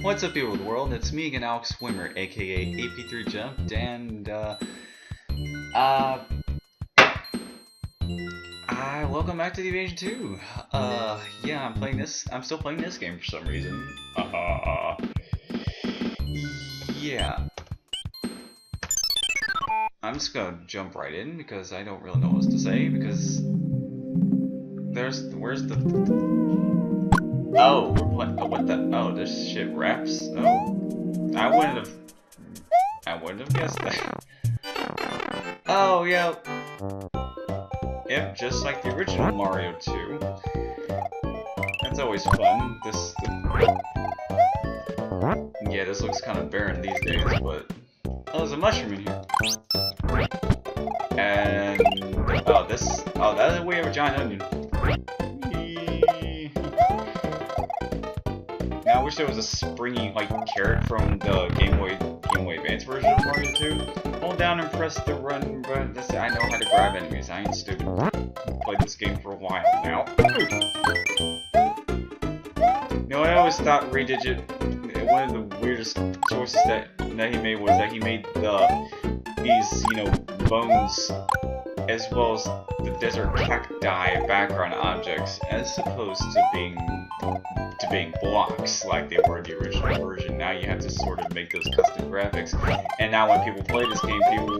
What's up, people of the world? It's me again, Alex Swimmer, aka AP3 Jumped, and welcome back to the Invasion 2. Yeah, I'm still playing this game for some reason. Yeah. I'm just gonna jump right in because I don't really know what to say because where's the oh, we're playing. Oh, what the? Oh, this shit raps. Oh, I wouldn't have guessed that. Oh, yeah. Yep, just like the original Mario 2. That's always fun. Yeah, this looks kind of barren these days, but oh, there's a mushroom in here. And oh, that's a way of a giant onion. Now, I wish there was a springy, like, carrot from the Game Boy Advance version of Mario 2. Hold down and press the run button. I know how to grab enemies. I ain't stupid. I've played this game for a while now. No, I always thought Redigit, one of the weirdest choices that he made was that he made these, bones as well as the desert cacti background objects as opposed to being blocks like they were in the original version. Now you have to sort of make those custom graphics, and now when people play this game, people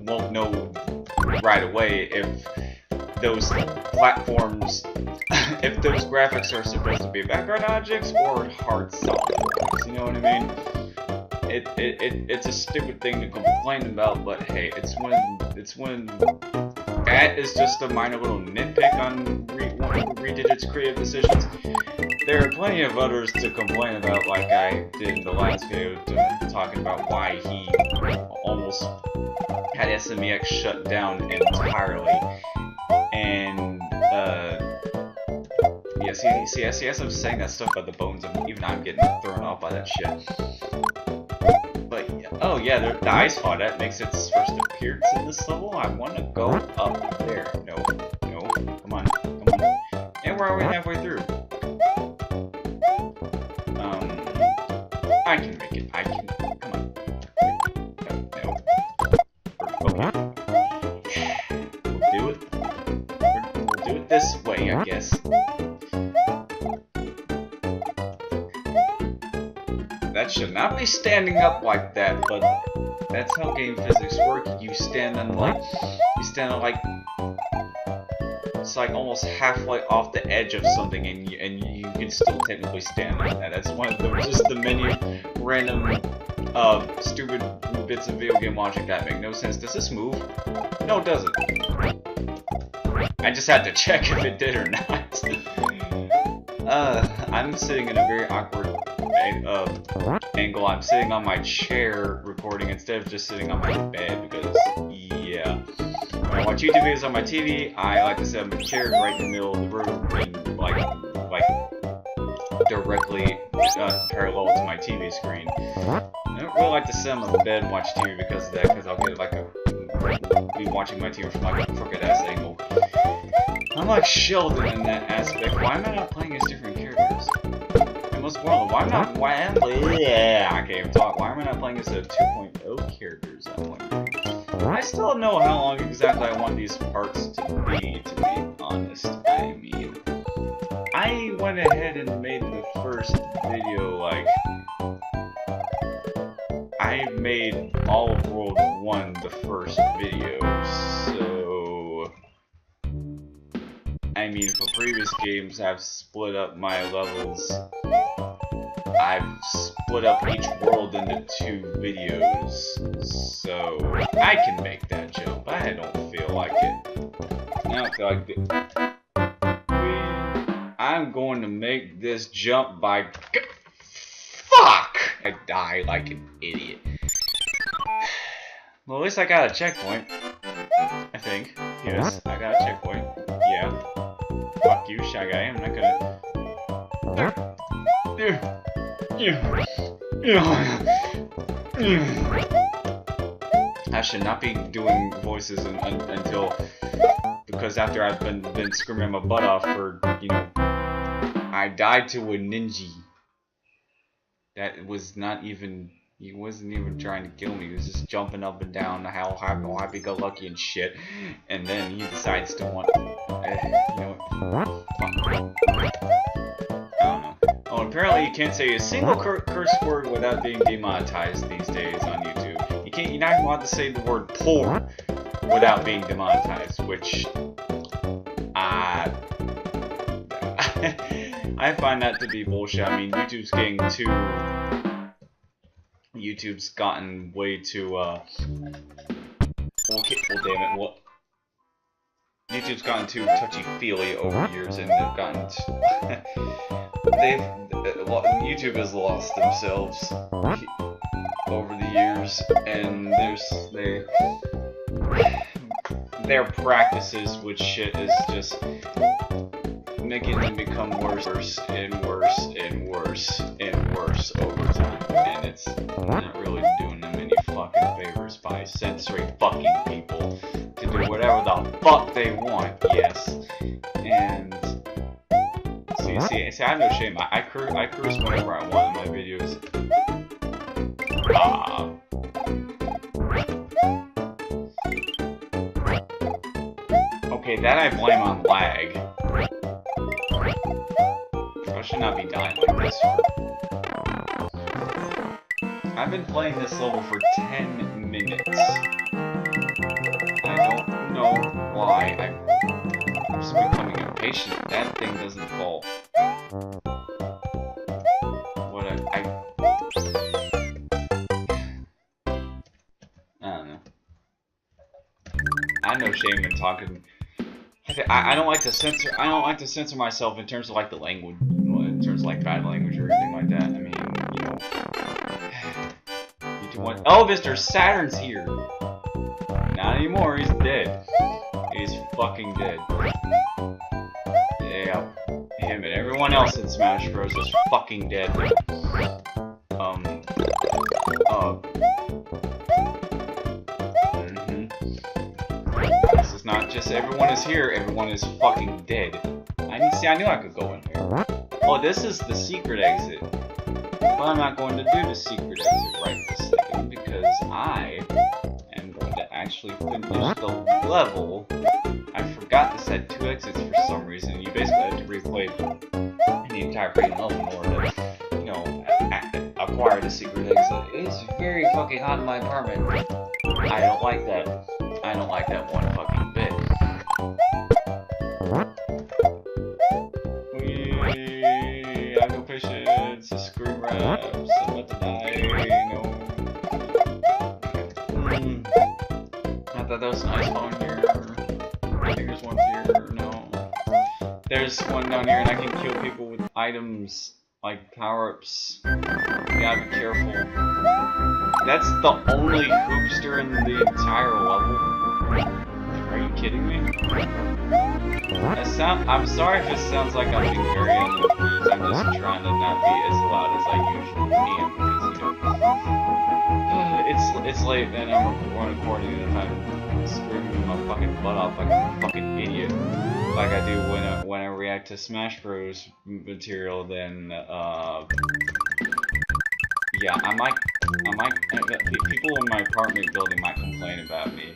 won't know right away if those platforms, if those graphics are supposed to be background objects or hard solid blocks. You know what I mean? It's a stupid thing to complain about, but hey, it's when that is just a minor little nitpick on Redigit's creative decisions. There are plenty of others to complain about, like I did in the last video, talking about why he almost had SMBX shut down entirely. And yeah, see, as I'm saying that stuff about the bones, even I'm getting thrown off by that shit. But oh yeah, the ice hall, that makes its first appearance in this level. I want to go up there. No, come on. And we're already halfway through. I can make it. Come on. No. Okay. We'll do it. We'll do it this way, I guess. That should not be standing up like that, but that's how game physics work. You stand on like, it's like almost halfway off the edge of something, and you can still technically stand on that. That's one of the many random, stupid bits of video game logic that make no sense. Does this move? No, it doesn't. I just had to check if it did or not. I'm sitting in a very awkward angle. I'm sitting on my chair recording instead of just sitting on my bed because, yeah. When I watch YouTube videos on my TV, I like to sit on my chair right in the middle of the room and like directly parallel to my TV screen. I don't really like to sit on the bed and watch TV because of that, because I'll get be watching my TV from like a crooked ass angle. I'm like Sheldon in that aspect. Why am I not playing as different characters? And most importantly, I can't even talk. Why am I not playing as a 2.0 characters? I'm wondering. I still don't know how long exactly I want these parts to be honest. I mean, I went ahead and made the first video, like, I made all of World 1 the first video, so I mean, for previous games, I've split up my levels. I've split up each world into 2 videos, so I can make that jump. I don't feel like it. I don't feel like it. I'm going to make this jump by... Fuck! I die like an idiot. Well, at least I got a checkpoint. I think. Yes, I got a checkpoint. Yeah. Fuck you, Shy Guy. I'm not gonna... I should not be doing voices until... Because after I've been screaming my butt off for, I I died to a ninja. That was not even... He wasn't even trying to kill me. He was just jumping up and down, how happy-go-lucky and shit. And then he decides to want... you know what? I don't know. Oh, apparently you can't say a single curse word without being demonetized these days on YouTube. You're not allowed to say the word porn without being demonetized, which... I find that to be bullshit. I mean, YouTube's gotten way too, okay, well, damn it, well... YouTube's gotten too touchy-feely over the years, and they've gotten... YouTube has lost themselves over the years, and their practices with shit is just making them become worse and worse and worse and worse over time, and it's not really doing them any fucking favors by censoring fucking people to do whatever the fuck they want, yes, and see, I have no shame. I curse whenever I want in my videos. Okay, that I blame on lag. I should not be dying like this. I've been playing this level for 10 minutes. I don't know why. I'm just becoming impatient. That thing doesn't fall. I don't know. I have no shame in talking. I don't like to censor. I don't like to censor myself in terms of like the language, in terms of like bad language or anything like that. I mean, you know. You do want. Oh, Mr. Saturn's here. Not anymore. He's dead. He's fucking dead. Yeah, him and everyone else in Smash Bros is fucking dead. This is not just everyone is here, everyone is fucking dead. I knew I could go in here. Oh, this is the secret exit. But I'm not going to do the secret exit right this second because I am going to actually finish the level. I forgot this had 2 exits for some reason. You basically have to replay the entire freaking level in order to, you know, acquire the secret exit. It's very fucking hot in my apartment. I don't like that. I don't like that one fucking bit. I have no patience. The screen wraps. I'm about to die. No. I thought that was an ice ball here. I think there's one here. No. There's one down here, and I can kill people with items like power-ups. You gotta be careful. That's the only hoopster in the entire level. Are you kidding me? I'm sorry if it sounds like I'm being very unenthused. I'm just trying to not be as loud as I usually am because, you know, it's late and I'm recording and if I'm screaming my fucking butt off like a fucking idiot, like I do when I react to Smash Bros material, then yeah, I might people in my apartment building might complain about me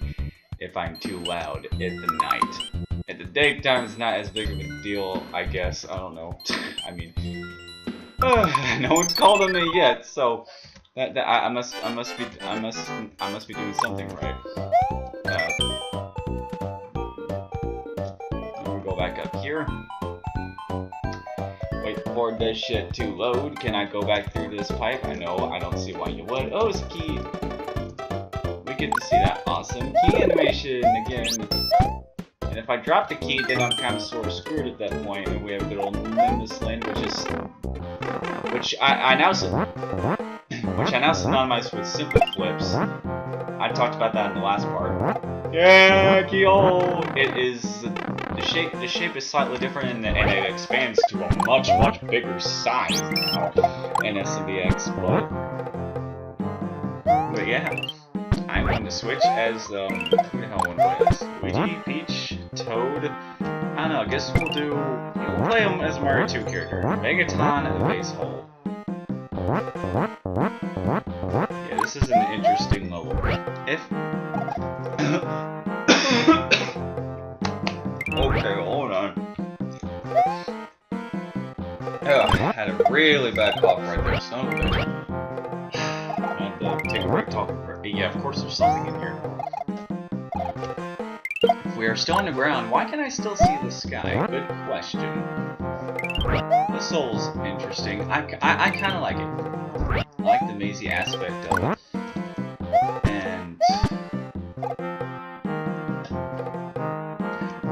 if I'm too loud at the night. At the daytime, it's not as big of a deal, I guess. I don't know. I mean, no one's called on me yet, so I must be doing something right. Let me go back up here. Wait for this shit to load. Can I go back through this pipe? I know. I don't see why you would. Oh, it's a key. We get to see that awesome key animation again. And if I drop the key, then I'm kind of sort of screwed at that point, and we have good old Nimbus Land, which I now synonymize with simple flips. I talked about that in the last part. Yeah, Kyo! It is the shape is slightly different, and it expands to a much bigger size now in SMBX, but yeah. I'm going to switch as, who the hell one was? Luigi, Peach, Toad? I I don't know, I guess we'll do... We'll play him as a Mario 2 character. Megaton and the Base Hole. Yeah, this is an interesting level. If... Okay, hold on. Oh, I had a really bad cough right there, son of a bitch. I had to take a break talking for... Yeah, of course there's something in here. If we are still on the ground, why can I still see the sky? Good question. This soul's interesting. I kind of like it. I like the mazy aspect of it. And...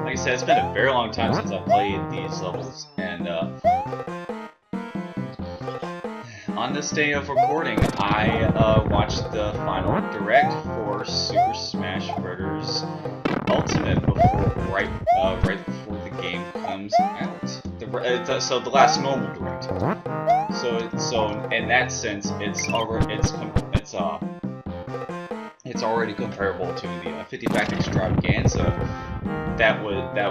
like I said, it's been a very long time since I played these levels, and on this day of recording, I watched the final direct for Super Smash Bros. Ultimate right before the game comes out. So the last normal direct. So in that sense, it's already comparable to the 50 Pack Extravaganza that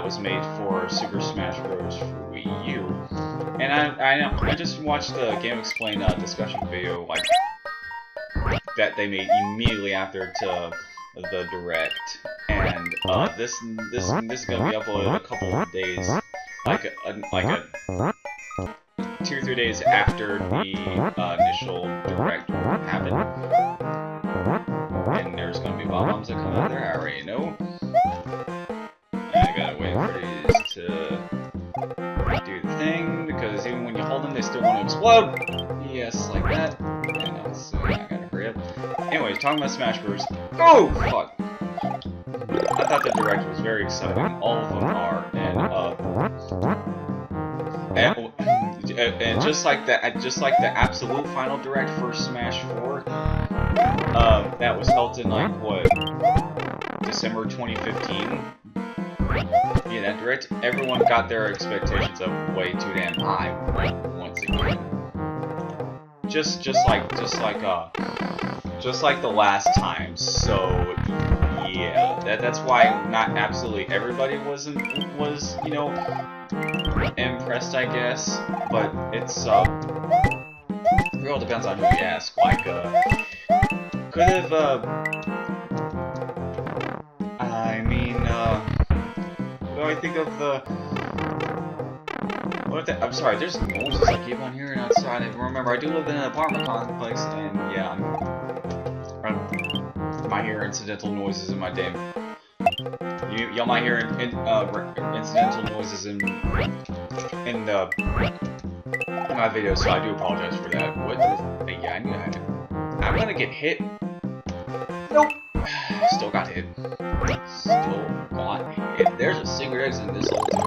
was made for Super Smash Bros. For Wii U. And I just watched the Game Explain discussion video like that they made immediately after to the direct, and this is gonna be uploaded a couple of days, like a 2-3 days after the initial direct happened. And there's gonna be bombs that come out there. I already know. And I gotta wait for these to do the thing, because even when you hold them, they still want to explode. Yes, like that. And so I gotta hurry up. Anyways, talking about Smash Bros. Oh, fuck! I thought the direct was very exciting. All of them are, and just like the absolute final direct for Smash 4, that was held in like what, December 2015. Yeah, that direct, everyone got their expectations up way too damn high once again. Just like the last time. So yeah, that's why not absolutely everybody was you know, impressed, I guess. But it's it all depends on who you ask. Like could have I mean what do I think of the... I'm sorry, there's noises I keep on hearing outside. Remember, I do live in an apartment complex, and yeah, I might hear incidental noises in my damn... Y'all might hear incidental noises in my video, so I do apologize for that. What is... Yeah, I knew I had it. I'm gonna get hit. Nope. Still got hit. Still got hit. There's a secret exit in this hole too.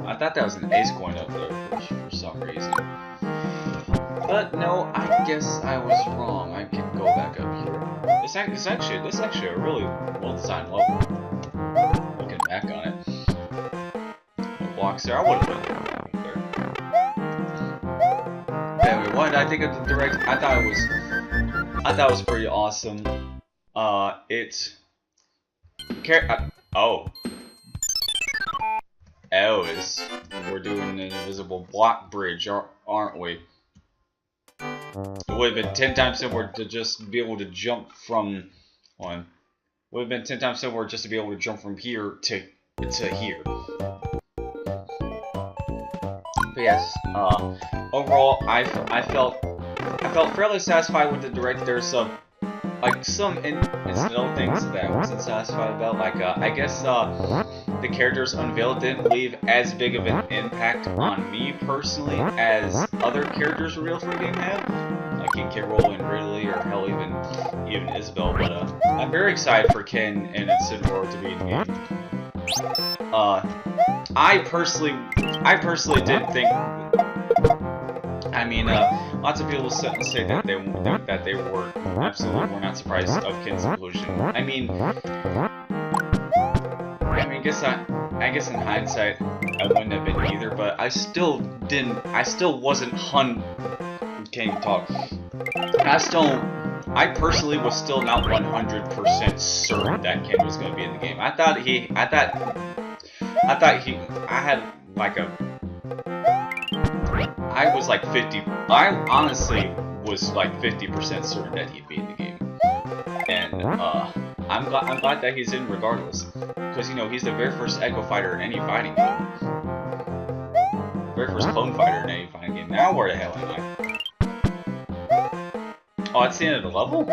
I thought that was an ace coin up there for some reason. But no, I guess I was wrong. I can go back up here. This is actually a really well-designed level. Looking back on it. No blocks there. I would have put it back there. Anyway, what did I think of the direct? I thought it was pretty awesome. We're doing an invisible block bridge, aren't we? It would have been 10 times simpler to just be able to jump from one. Would have been 10 times simpler just to be able to jump from here to here. But yes, overall, I felt fairly satisfied with the direct. There's some incidental things that I wasn't satisfied about. Like I guess the characters unveiled didn't leave as big of an impact on me personally as other characters revealed for the game have, like King K. Rool and Ridley, or hell, even Isabelle. But I'm very excited for Ken and Incineroar to be in the game. I personally didn't think. I mean, lots of people say that they were absolutely were not surprised of Ken's inclusion. I guess in hindsight, I wouldn't have been either, but I still wasn't can't talk. I personally was still not 100% certain that Ken was going to be in the game. I thought I thought I had like I was like 50, I honestly was like 50% certain that he'd be in the game. And, I'm glad that he's in regardless. Because, you know, he's the very first Echo Fighter in any fighting game. Very first clone fighter in any fighting game. Now where the hell am I? Oh, that's the end of the level?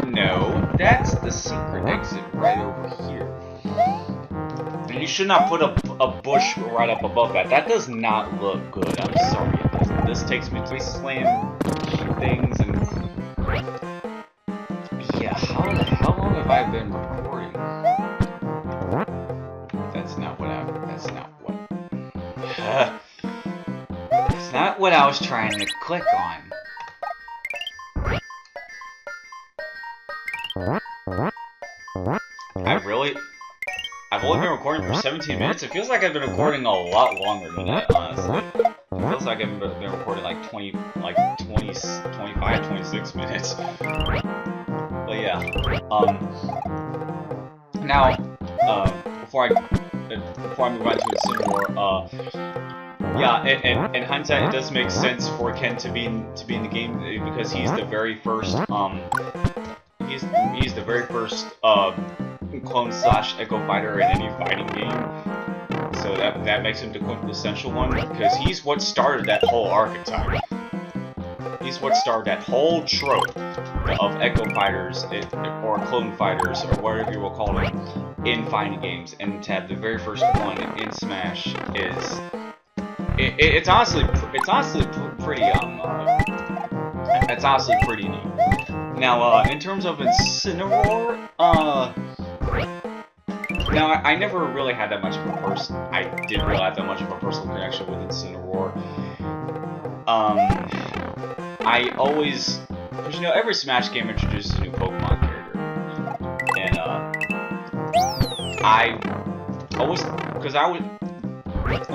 No, that's the secret exit right over here. And you should not put a bush right up above that. That does not look good. I'm sorry it doesn't. This takes me to slam things and... Yeah, how long have I been recording? That's not what that's not what I was trying to click on. I've only been recording for 17 minutes. It feels like I've been recording a lot longer than that, honestly. It feels like I've been recording like 25, 26 minutes. But yeah, now, before I move on to Incineroar, yeah, in hindsight, it does make sense for Ken to be in the game because he's the very first, he's the very first, clone / Echo Fighter in any fighting game. So that makes him the quintessential one because he's what started that whole archetype. He's what started that whole trope of Echo Fighters, or Clone Fighters, or whatever you will call them, in fighting games. And to have the very first one in Smash is... It's honestly pretty, it's honestly pretty neat. Now, in terms of Incineroar, now, I never really had that much of a I didn't really have that much of a personal connection with Incineroar. I always, because you know, every Smash game introduces a new Pokemon character, and I always, because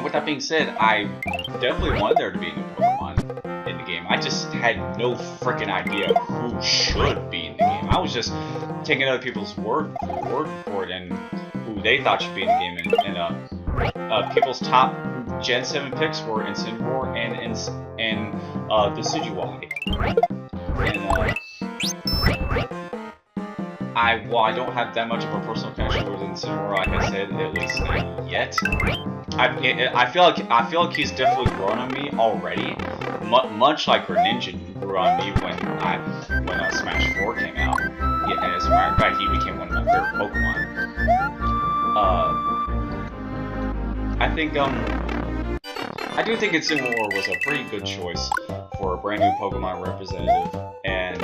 with that being said, I definitely wanted there to be a new Pokemon in the game. I just had no freaking idea who should be in the game. I was just taking other people's word for it and who they thought should be in the game. And people's top Gen 7 picks were Incineroar and the Decidueye. And I don't have that much of a personal connection with Incineroar, like I said, at least not yet. I feel like he's definitely grown on me already, much like Greninja grew on me when Smash 4 came out. Yeah, and as a matter of fact, he became one of my favorite Pokemon. I do think Incineroar was a pretty good choice for a brand new Pokemon representative, and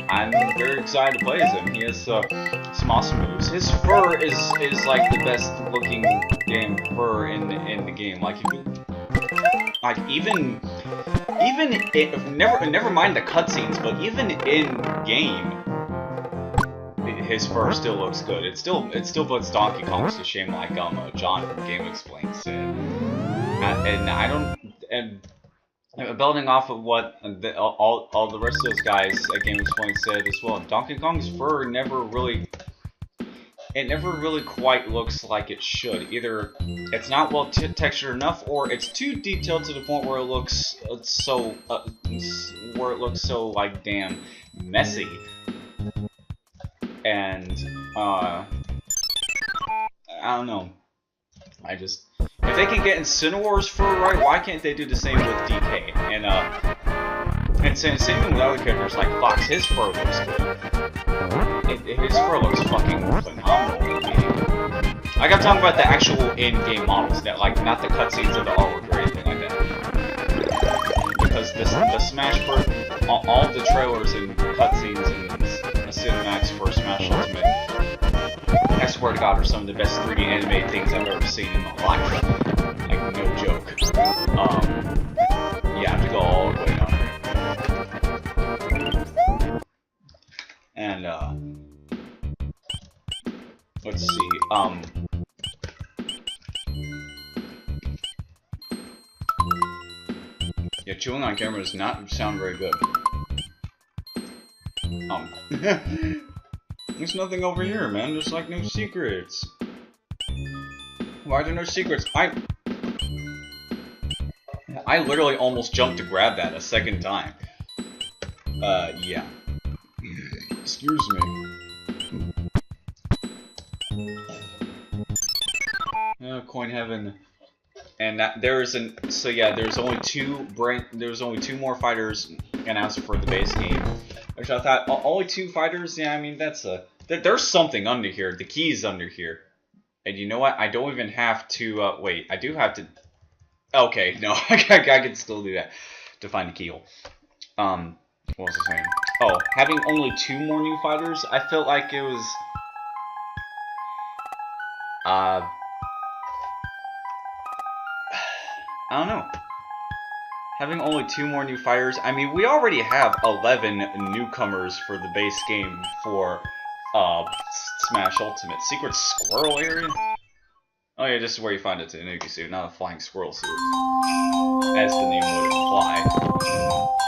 I'm very excited to play as him. He has some awesome moves. His fur is like the best looking damn fur in the game. Like never mind the cutscenes, but even in game, his fur still looks good. It still puts Donkey Kong's to shame, like John from Game Explained said. Building off of what all the rest of those guys at Game Explained said as well, Donkey Kong's fur never really quite looks like it should. Either it's not well textured enough, or it's too detailed to the point where it looks so like damn messy. And I don't know. If they can get Incineroar's fur right, why can't they do the same with DK? And same with other characters like Fox. His fur looks good. His fur looks fucking phenomenal. Like I'm talking about the actual in-game models, that not the cutscenes of the artwork or anything like that. Because the Smash fur, all the trailers and cutscenes and cinematics for Smash Ultimate, I swear to God, are some of the best 3D animated things I've ever seen in my life. Like, no joke. Yeah, I have to go all the way down there. And, let's see, yeah, chewing on camera does not sound very good. There's nothing over here, man. There's like no secrets. Why are there no secrets? I literally almost jumped to grab that a second time. Yeah. Excuse me. Coin heaven. And that, there's only two more fighters announced for the base game, which I thought only 2 fighters. Yeah, I mean there's something under here. The key is under here, and you know what? I don't even have to wait. I do have to. Okay, no, I can still do that to find the keyhole. What was I saying? Oh, having only 2 more new fighters, I felt like it was I don't know. Having only 2 more new fighters, I mean, we already have 11 newcomers for the base game for Smash Ultimate. Secret Squirrel area? Oh yeah, this is where you find a Tanuki suit, not a flying squirrel suit. As the name would imply.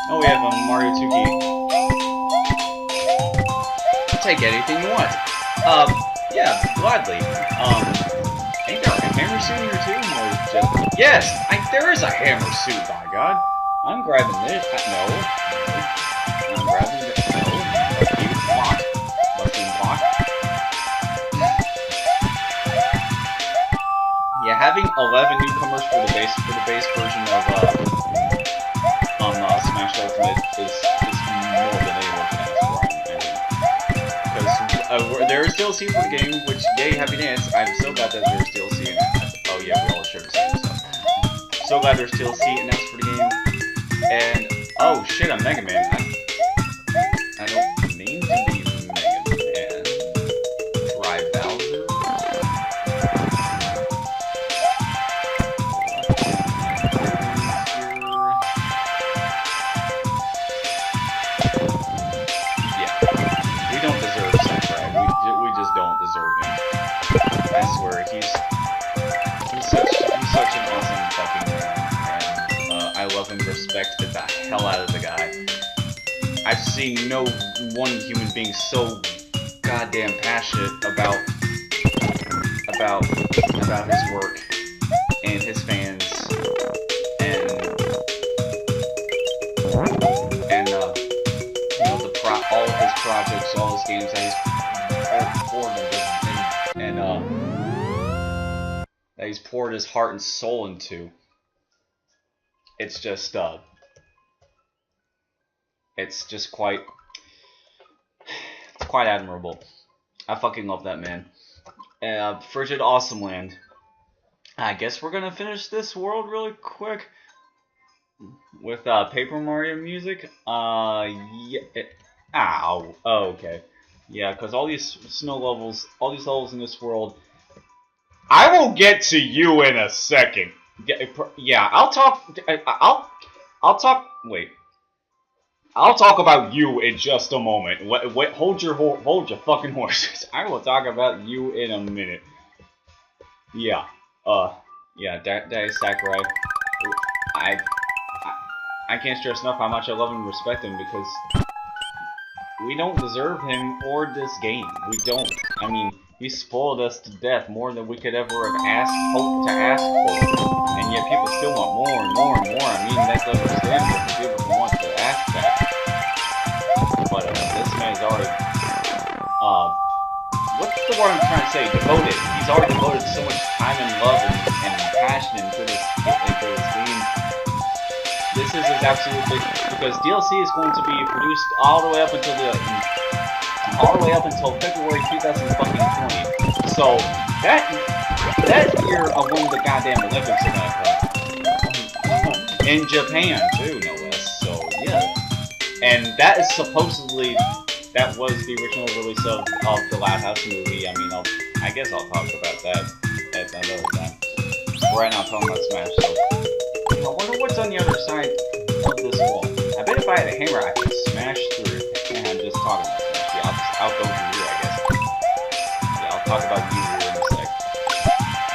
Oh, we have a Mario 2 key. Take anything you want. Yeah, gladly. Ain't there a hammer suit here too? Or just... Yes! There is a hammer suit, by God! I'm grabbing this. No. I'm grabbing this. No. Block. Mushroom block. Yeah, having 11 newcomers for the base version of Smash Ultimate is more than anyone can ask for. Because there is DLC for the game, which, yay, happy dance. I'm so glad that there's DLC in it. Oh yeah, we all share the same stuff. So glad there's DLC announced for the game. And oh shit, I'm Mega Man. I don't mean to be Mega Man. Try Bowser. Yeah, we don't deserve Sakurai. We just don't deserve him. I swear, he's such an awesome fucking man, and I love and respect the hell out of the guy. I've seen no one human being so goddamn passionate about his work and his fans and you know all of his projects, all his games that he's poured and that he's poured his heart and soul into. It's just quite admirable. I fucking love that man. Frigid Awesome Land. I guess we're gonna finish this world really quick with Paper Mario music. Yeah. Ow. Oh, okay. Yeah, because all these levels in this world. I will get to you in a second. Yeah, I'll talk. Wait. I'll talk about you in just a moment. Wait, hold your fucking horses. I will talk about you in a minute. Yeah. Yeah. That is Sakurai. I can't stress enough how much I love and respect him because we don't deserve him or this game. We don't. I mean, he spoiled us to death more than we could ever have hoped to ask for. And yet people still want more and more and more. I mean, that's understandable for people who want to ask that. But this man's already, what's the word I'm trying to say? Devoted. He's already devoted so much time and love and passion into this game. This is his absolute big, because DLC is going to be produced all the way up until February 2020. So that year of when the goddamn Olympics are gonna come in Japan too, no less. So yeah, and that is supposedly that was the original release of the Loud House movie. I mean, I guess I'll talk about that at another time. Right now, I'm talking about Smash. So I wonder what's on the other side of this wall. I bet if I had a hammer, I could smash through it. And I'm just talking about Smash. Yeah, I'll go through here, I guess. Yeah, I'll talk about you here in a sec.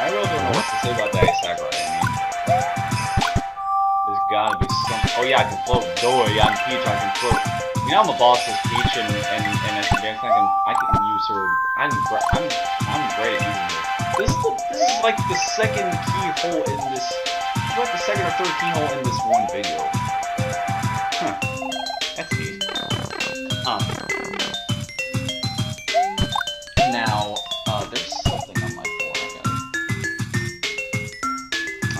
I really don't know what to say about that Sakurai. I mean, there's gotta be something. Oh yeah, I can float. Duh, yeah, I'm Peach, I can float. You know, I'm a boss as Peach and SMBX. I can use her. I'm great at using her. This is like the second keyhole in this. Like the second or third keyhole in this one video. Huh. That's neat. Now, there's something on my forehead. I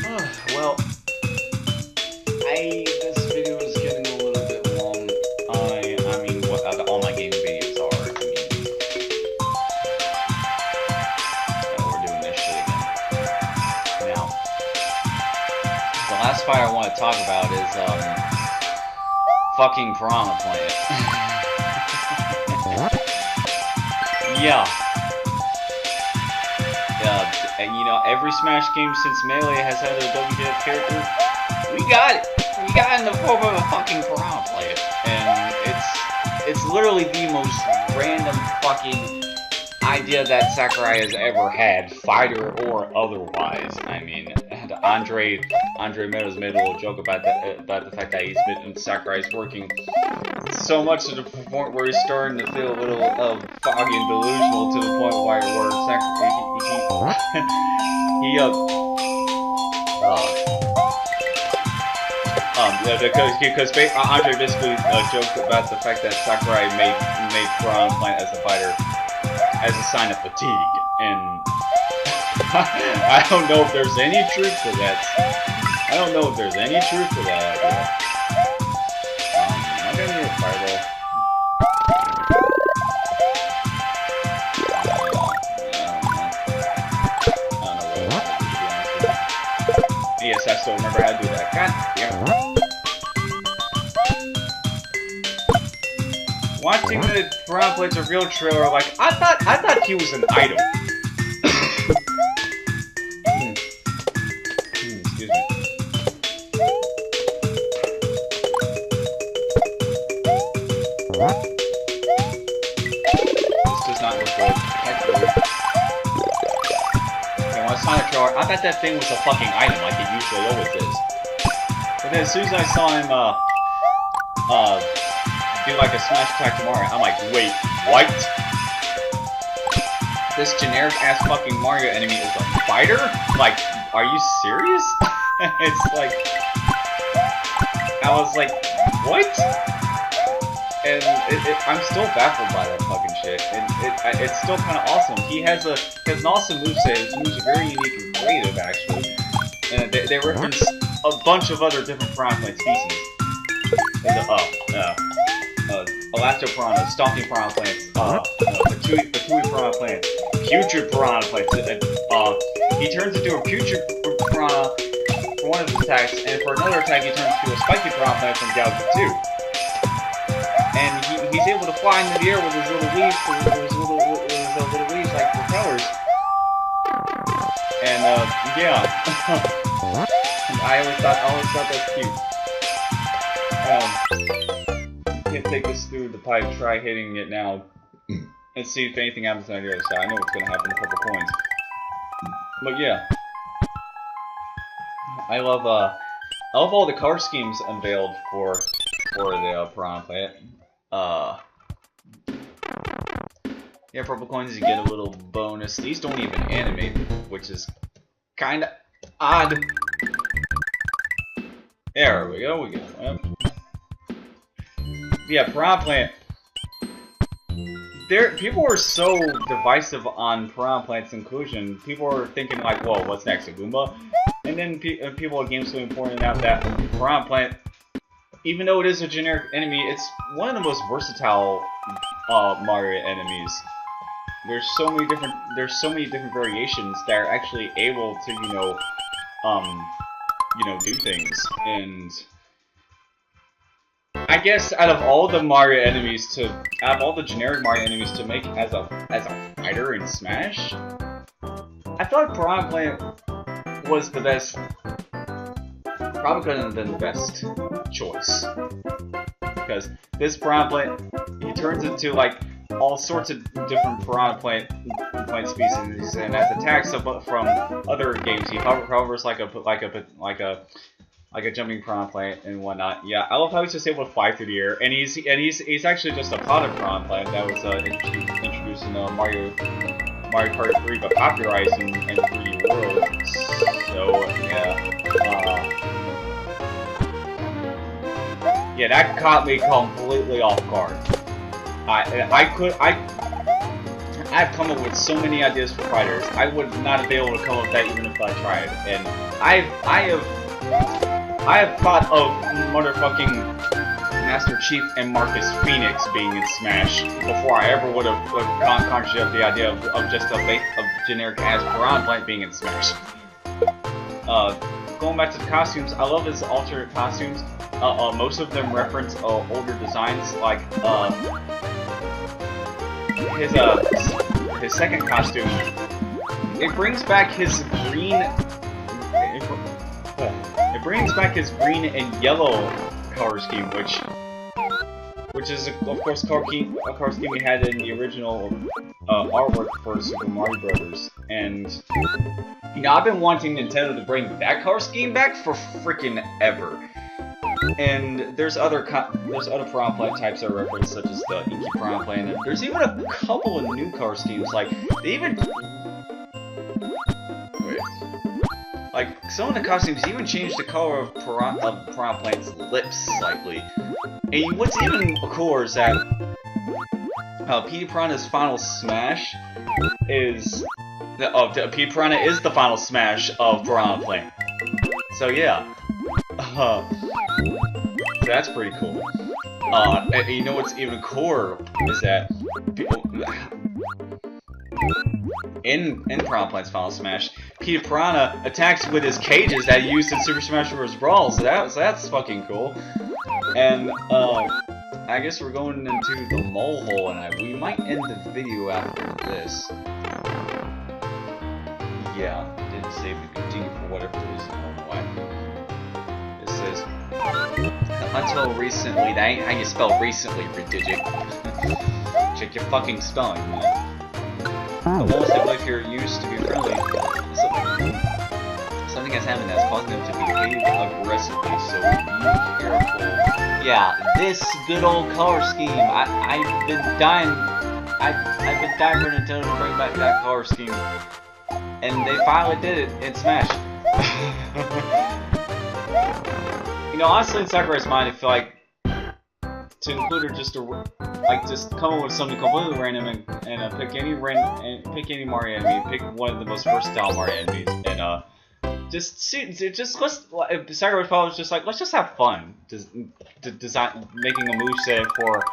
don't know. Well, this video is getting a little bit long. I mean, what all my gaming videos are. I mean, we're doing this shit again. Now, the last fight I want to talk about is, fucking Piranha Plant. Yeah. And you know, every Smash game since Melee has had a WDF character, we got it! We got it in the form of a fucking Piranha Plant. And it's literally the most random fucking idea that Sakurai has ever had, fighter or otherwise. I mean, Andre Meadows made a little joke about the fact that Sakurai's working so much to the point where he's starting to feel a little foggy and delusional to the point where because Andre basically joked about the fact that Sakurai made Piranha Plant as a fighter as a sign of fatigue, and I don't know if there's any truth to that. I don't know if there's any truth to that idea. I'm gonna need a fireball. I don't know what to be honest with you. Yes, I still remember how to do that. God damn it. Watching the Piranha Plant's reveal trailer, like I thought he was an item. Excuse me. This does not look good. Okay, when I saw the trailer, I thought that thing was a fucking item, like it usually always is. But then as soon as I saw him, do like a smash attack tomorrow, I'm like, wait, what? This generic ass fucking Mario enemy is a fighter? Like, are you serious? It's like, I was like, what? And I'm still baffled by that fucking shit. And it's still kind of awesome. He has an awesome moveset. His moves are very unique and creative, actually. And they reference a bunch of other different Piranha Plant species. Elasto Piranha, Stomping Piranha Plants, Patui Piranha Plants, Putrid Piranha Plants. He turns into a Putrid Piranha for one of his attacks, and for another attack he turns into a Spiky Piranha Plant from Galaxy 2. And he's able to fly into the air with his little leaves, little leaves like propellers. And yeah, I always thought that's cute. Can't take this through the pipe, try hitting it now, and see if anything happens on the other side. I know what's gonna happen, a couple coins. But yeah. I love all the color schemes unveiled for the Piranha Plant. Yeah, purple coins, you get a little bonus. These don't even animate, which is kinda odd. There we go, Yep. Yeah, Piranha Plant. People were so divisive on Piranha Plant's inclusion. People were thinking like, "Whoa, what's next, a Goomba?" And then people at GameSpot pointed out that Piranha Plant, even though it is a generic enemy, it's one of the most versatile Mario enemies. There's so many different variations that are actually able to do things. And I guess out of all the generic Mario enemies to make as a fighter in Smash, I thought Piranha Plant was the best. Probably couldn't have been the best choice, because this Piranha Plant, he turns into like all sorts of different Piranha Plant species, and has attacks from other games. He hovers like a jumping Piranha Plant and whatnot. Yeah, I love how he's just able to fly through the air, and he's actually just a potted Piranha Plant that was introduced in Mario Mario Kart 3, but popularized in 3D World. So yeah, yeah, that caught me completely off guard. I've come up with so many ideas for fighters. I would not be able to come up with that even if I tried. And I have thought of motherfucking Master Chief and Marcus Phoenix being in Smash before I ever would have conjured up the idea of just a generic ass Piranha Plant being in Smash. Going back to the costumes, I love his alternate costumes. Most of them reference older designs, like his second costume. It brings back his green. It brings back his green and yellow color scheme, which is of course a color scheme we had in the original artwork for Super Mario Brothers. And you know, I've been wanting Nintendo to bring that color scheme back for freaking ever. And there's other Piranha Plant types that are referenced, such as the Inky Piranha Plant. And there's even a couple of new color schemes, like they even like some of the costumes even changed the color of Piranha Plant's lips slightly. And what's even cooler is that Petey Piranha's final smash is Petey Piranha is the final smash of Piranha Plant. So yeah. So that's pretty cool. And you know what's even cooler is that people in Piranha Plant's Final Smash, Petey Piranha attacks with his cages that he used in Super Smash Bros. Brawl. So that's fucking cool. And I guess we're going into the mole hole, and we might end the video after this. Yeah, didn't save to continue for whatever reason. I don't know why. It says, until recently, that ain't how you spell recently, Redigit. Check your fucking spelling, man. The moles they believe you're used to be friendly. Something has happened that's causing them to behave aggressively, so be careful. Yeah, this good old color scheme. I've been dying for Nintendo to bring back that color scheme. And they finally did it in Smash. You know, honestly, in Sakurai's mind, I feel like to include her just come up with something completely random and pick any Mario enemy, pick one of the most versatile Mario enemies, and Sakurai was just like, let's just have fun, design making a moveset for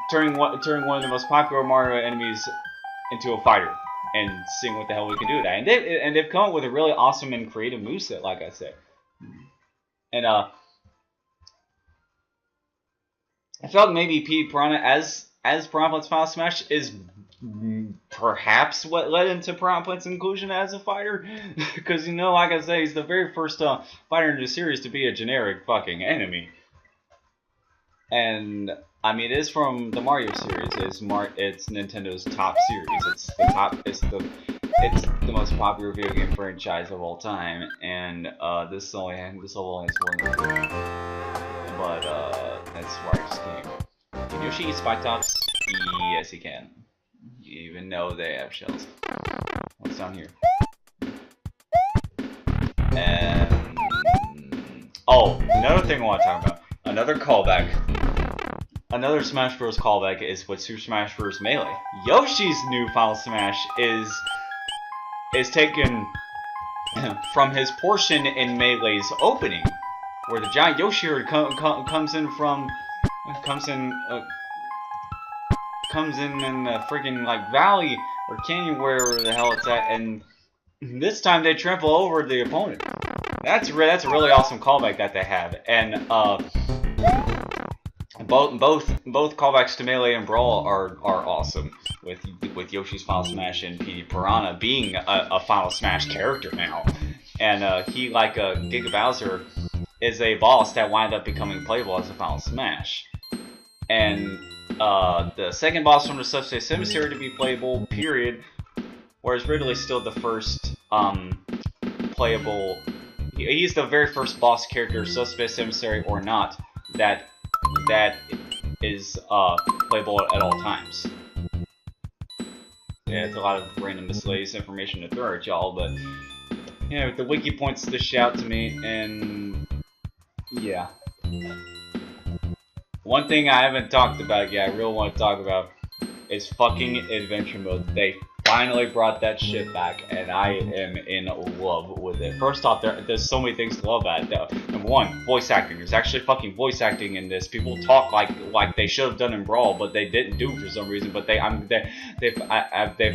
turning one of the most popular Mario enemies into a fighter. And seeing what the hell we can do with that. And they've come up with a really awesome and creative moveset, like I said. And I felt maybe Petey Piranha as Piranha Plant's Final Smash is perhaps what led into Piranha Plant's inclusion as a fighter. Because, you know, like I say, he's the very first fighter in the series to be a generic fucking enemy. And I mean, it is from the Mario series. It's Nintendo's top series. It's the most popular video game franchise of all time. And this only has one. But that's where it just came. Can Yoshi eat spike tops? Yes, he can. Even though they have shells. What's down here? And oh, another thing I want to talk about. Another callback. Another Smash Bros. Callback is with Super Smash Bros. Melee. Yoshi's new Final Smash is taken from his portion in Melee's opening, where the giant Yoshi herd comes in a freaking like valley or canyon, wherever the hell it's at, and this time they trample over the opponent. That's a really awesome callback that they have, and both callbacks to Melee and Brawl are awesome, with Yoshi's Final Smash and Petey Piranha being a Final Smash character now, and he, like Giga Bowser, is a boss that wound up becoming playable as a Final Smash, and the second boss from the Subspace Emissary to be playable, period, whereas Ridley's still the first playable. He's the very first boss character, Subspace Emissary or not, that is playable at all times. Yeah, it's a lot of random miscellaneous information to throw at y'all, but you know, the wiki points this shit out to me, and yeah. One thing I haven't talked about yet, I really want to talk about, is fucking adventure mode. They finally brought that shit back, and I am in love with it. First off, there's so many things to love about it. Number one, voice acting. There's actually fucking voice acting in this. People talk like they should have done in Brawl, but they didn't do for some reason. But they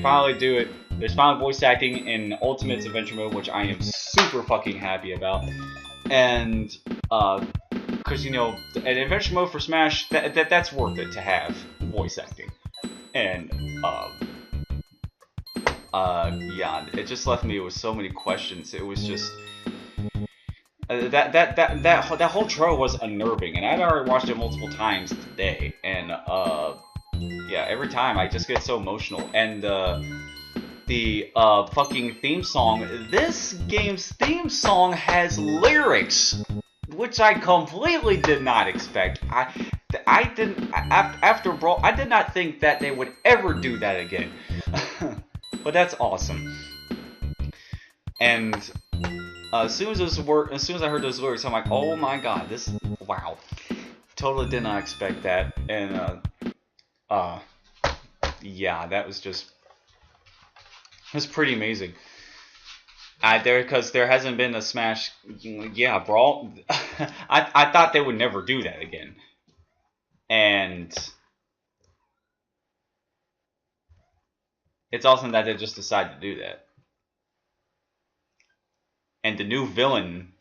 finally do it. There's finally voice acting in Ultimate's adventure mode, which I am super fucking happy about. And because you know, an adventure mode for Smash, that's worth it to have voice acting. And yeah, it just left me with so many questions. It was just that whole trailer was unnerving, and I'd already watched it multiple times today, and yeah, every time I just get so emotional. And the fucking theme song, this game's theme song has lyrics, which I completely did not expect. I didn't, after Brawl, I did not think that they would ever do that again. But that's awesome. And as soon as I heard those lyrics, I'm like, oh my god, this, wow. Totally did not expect that. And yeah, that was just, it was pretty amazing. Because there hasn't been a Smash, yeah, Brawl. I thought they would never do that again. And it's awesome that they just decided to do that. And the new villain,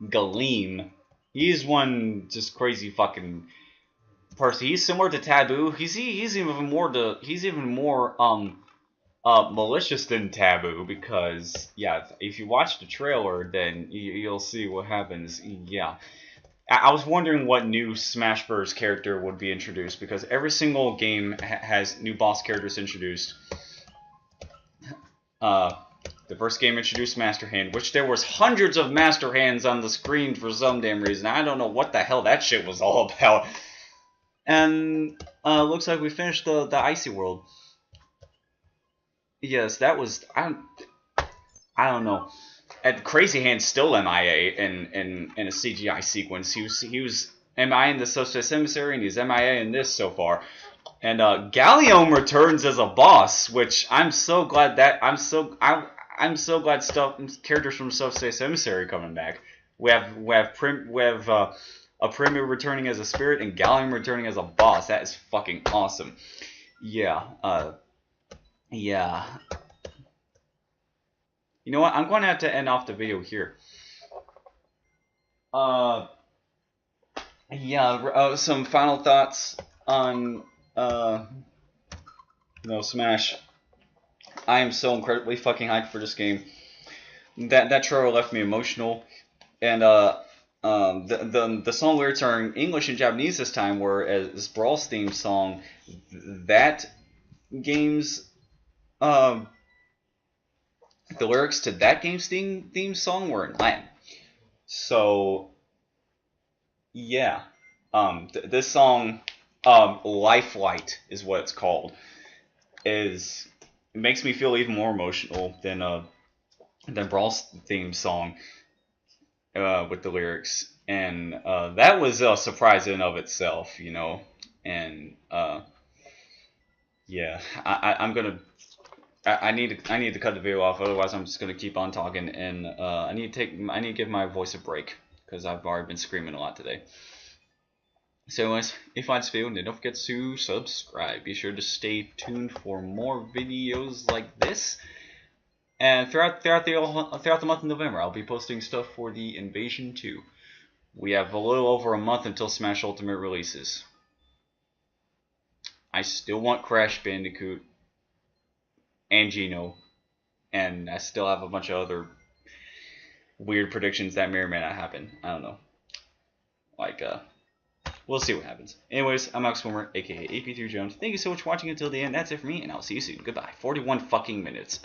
Galeem, he's one just crazy fucking person. He's similar to Taboo. He's even more malicious than Taboo, because yeah, if you watch the trailer, then you'll see what happens. Yeah. I was wondering what new Smash Bros. Character would be introduced, because every single game has new boss characters introduced. The first game introduced Master Hand, which there was hundreds of Master Hands on the screen for some damn reason. I don't know what the hell that shit was all about. And looks like we finished the Icy World. Yes, that was, I don't know. And Crazy Hand's still MIA in a CGI sequence. He was MIA in the Subspace Emissary, and he's MIA in this so far. And Gallium returns as a boss, which I'm so glad that I'm so glad characters from Subspace Emissary coming back. We have a Premier returning as a spirit, and Gallium returning as a boss. That is fucking awesome. Yeah. Yeah. You know what? I'm going to have to end off the video here. Yeah, some final thoughts on, Smash. I am so incredibly fucking hyped for this game. That trailer left me emotional. And, the song lyrics are in English and Japanese this time, whereas Brawl's theme song, that game's, the lyrics to that game's theme song were in Latin. So, yeah. This song, Lifelight is what it's called. It makes me feel even more emotional than Brawl's theme song with the lyrics. And that was a surprise in and of itself, you know. And yeah, I need to cut the video off, otherwise I'm just gonna keep on talking, and I need to give my voice a break, because I've already been screaming a lot today. So anyways, if you like this video, then don't forget to subscribe. Be sure to stay tuned for more videos like this. And throughout the month of November, I'll be posting stuff for the Invasion 2. We have a little over a month until Smash Ultimate releases. I still want Crash Bandicoot and Geno, and I still have a bunch of other weird predictions that may or may not happen. I don't know. Like, we'll see what happens. Anyways, I'm Max Swimmer, aka AP3 Jones. Thank you so much for watching until the end. That's it for me, and I'll see you soon. Goodbye. 41 fucking minutes.